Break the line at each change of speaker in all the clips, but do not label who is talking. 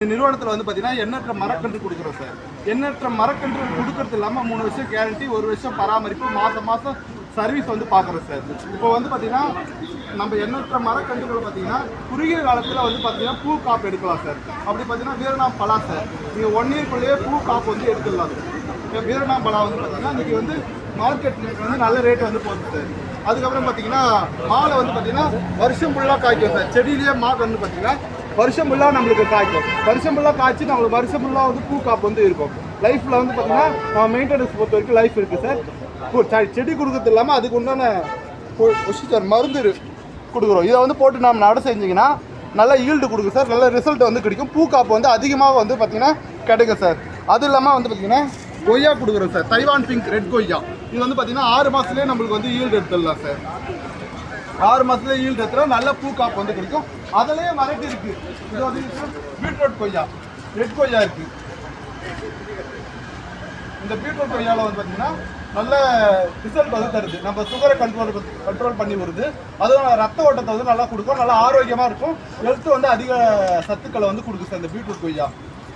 நிறுவனத்தில் வந்து பார்த்தீங்கன்னா எண்ணற்ற மரக்கன்று கொடுக்குறோம் சார். எண்ணற்ற மரக்கன்று கொடுக்கறது இல்லாமல் 3 வருஷம் கேரண்டி, 1 வருஷம் பராமரிப்பு, மாதம் சர்வீஸ் வந்து பார்க்குறோம் சார். இப்போ வந்து பார்த்தீங்கன்னா நம்ம எண்ணற்ற மரக்கன்றுகள் பார்த்தீங்கன்னா குறுகிய காலத்தில் வந்து பார்த்தீங்கன்னா பூ காப்பு எடுக்கலாம் சார். அப்படி பார்த்தீங்கன்னா வீரநாம் பலா சார், நீங்கள் 1 இயர்க்குள்ளேயே பூ காப்பு வந்து எடுத்துடலாம் சார். வீரநாம் பலா வந்து பார்த்தீங்கன்னா இன்றைக்கி வந்து மார்க்கெட் வந்து நல்ல ரேட் வந்து போகுது சார். அதுக்கப்புறம் பார்த்தீங்கன்னா மாலை வந்து பார்த்தீங்கன்னா வருஷம் ஃபுல்லாக காய்க்கும் சார். செடியிலேயே மாலை வந்து பார்த்தீங்கன்னா வருஷம் ஃபுல்லாக நம்மளுக்கு காய்க்கும். வருஷம் ஃபுல்லாக காய்ச்சி நம்மளுக்கு வருஷம் ஃபுல்லாக வந்து பூ காப்பு வந்து இருக்கும். லைஃப்பில் வந்து பார்த்தீங்கன்னா நம்ம மெயின்டெனன்ஸ் பொறுத்த வரைக்கும் லைஃப் இருக்குது சார். செடி கொடுக்கறது இல்லாமல் அதுக்கு உண்டான சார் மருந்து கொடுக்குறோம். இதை வந்து போட்டு நம்ம நட செஞ்சிங்கன்னா நல்ல ஈல்டு கொடுக்கும் சார். நல்ல ரிசல்ட் வந்து கிடைக்கும். பூ காப்பு வந்து அதிகமாக வந்து பார்த்தீங்கன்னா கிடைக்கும் சார். அது இல்லாமல் வந்து பார்த்தீங்கன்னா கொய்யா கொடுக்குறோம் சார். தைவான் பிங்க் ரெட் கொய்யா இது வந்து பார்த்தீங்கன்னா 6 மாதத்துலேயே நம்மளுக்கு வந்து ஈல்டு எடுத்துடலாம் சார். 6 மாதத்துல ஈல்டு எடுத்துனா நல்ல பூ காப்பு வந்து கிடைக்கும். அதுலேயே வெரைட்டி இருக்குது. இது வந்து பீட்ரூட் கொய்யா, ரெட் கொய்யா இருக்குது. இந்த பீட்ரூட் கொய்யாவில் வந்து பார்த்தீங்கன்னா நல்ல ரிசல்ட் வந்து தருது. நம்ம சுகரை கண்ட்ரோல் பண்ணி வருது. அதுவும் ரத்த ஓட்டத்தை வந்து நல்லா கொடுக்கும். நல்லா ஆரோக்கியமாக இருக்கும். ஹெல்த்து வந்து அதிக சத்துக்களை வந்து கொடுக்கும் சார் இந்த பீட்ரூட் கொய்யா.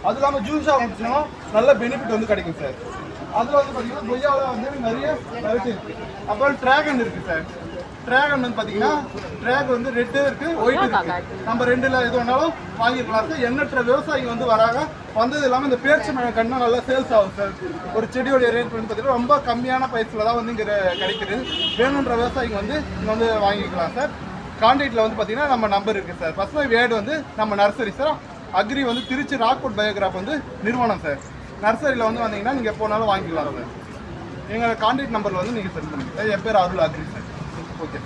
அது இல்லாமல் ஜூஸாக வந்துச்சுன்னா நல்ல பெனிஃபிட் வந்து கிடைக்கும் சார். அதில் வந்து பார்த்தீங்கன்னா கொய்யாவில் வந்து நிறைய வெரைட்டி இருக்குது. அப்புறம் ட்ராகன் இருக்குது சார். ட்ராகன் வந்து பார்த்தீங்கன்னா ட்ராகன் வந்து ரெட்டு இருக்குது, ஒயிட் இருக்குது. நம்ம ரெண்டில் எது வேணாலும் வாங்கிக்கலாம் சார். எண்ணற்ற விவசாயிகள் வந்து வராங்க. வந்தது இல்லாமல் இந்த பேர்ச்சி கண்ணா நல்லா சேல்ஸ் ஆகும் சார். ஒரு செடியோடைய ரேட் வந்து பார்த்தீங்கன்னா ரொம்ப கம்மியான பைஸில் தான் வந்து இங்கே கிடைக்குது. வேணுன்ற விவசாயிங்க வந்து இங்கே வந்து வாங்கிக்கலாம் சார். கான்டாக்டில் வந்து பார்த்தீங்கன்னா நம்ம நம்பர் இருக்குது சார். ஃபர்ஸ்ட் வேர்டு வந்து நம்ம நர்சரி சார். அக்ரி வந்து திருச்சி ராக்வுட் பயோகிராஃப் வந்து நிறுவனம் சார். நர்சரியில் வந்து வந்தீங்கன்னா நீங்கள் எப்போனாலும் வாங்கிக்கலாம் சார். எங்களோட கான்டாக்ட் நம்பரில் வந்து நீங்கள் சென்ட் பண்ணுங்கள். என் பேர் அருள் அக்ரி சார். ஓகே.